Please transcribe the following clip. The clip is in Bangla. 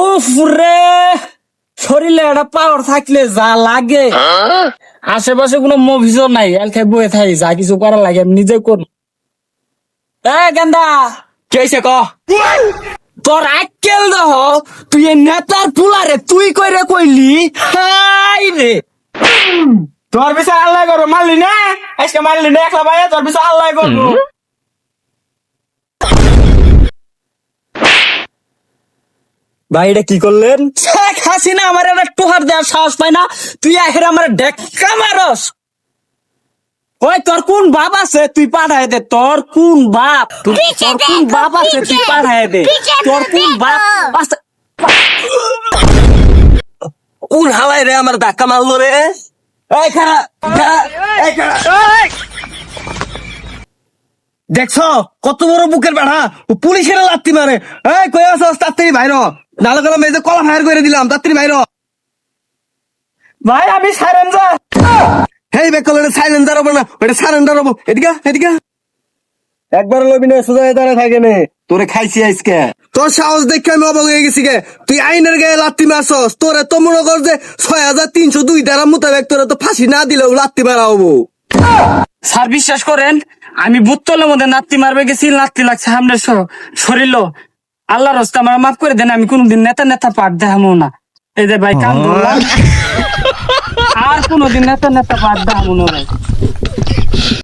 উফ রে, শরীরে একটা পাওয়ার থাকলে যা লাগে। আশেপাশে কোনো মুভিজও নাই, এলখে বয়ে থাকি, যা কিছু করা লাগে আমি নিজে করব। গেন্দা কি হয়েছে ক? তোর আক্কেল দহ, তুই এই নেতার পুলারে তুই কইরে কইলি, হাই রে। তোর বিষয় আল্লাহ করো, মারলি না আজকে, মারলি না একলা ভাই, তোর বিষয় আল্লাহ করবো। ভাই এটা কি করলেন? শেখ হাসিনা আমার একটা টুহার দেওয়ার সাহস পায় না, তুই আখের আমার ডেক্কা মারস। ওই তোর কোন বাপ আছে তুই পাঠায় দে, তোর কোন বাপ, তোর কোন বাপ আছে তুই পাঠায় দে, তোর কোন বাপ আছে। কোন হালাই রে আমার ধাক্কা মারলো রে? এই খারা, এই খারা, দেখছো কত বড় বুকের বেড়া, ও পুলিশের লাত্তি মারে। এই কই আছো, তাড়াতাড়ি বাইর হ, নালে গেলাম এই যে কলা ফায়ার করে দিলাম, তাড়াতাড়ি বাইর হ। ভাই আমি সারেন্ডার। হেই বেকল, এটা সাইলেন্সার হবো না, ওটা সারেন্ডার হবো। এদিকে এদিকে, একবার লবি না, সোজা দাঁড়ায় থাকে নে। তোরে খাইছি আজকে, তোর সাহস দেখে আমি অবাক হয়ে গেছি গে। তুই আইনের গায়ে লাত্তি মারছস, তোরে তো মনে কর যে 6302 ধারা মোতাবেক তোরে তো ফাঁসি না দিলেও লাত্তি মারা হবো। স্যার বিশ্বাস করেন, আমি বুত্তলের মধ্যে নাত্তি মারবে গেছি, লাত্তি লাগছে সামনে শরীর। আল্লাহ রাস্তা আমার মাফ করে দেন, আমি কোনোদিন নেতা নেতা পাঠ দেখামো না। এই যে ভাই কান ধরলাম, আর কোনোদিন নেতা নেতা পাঠ দেখামো না ভাই।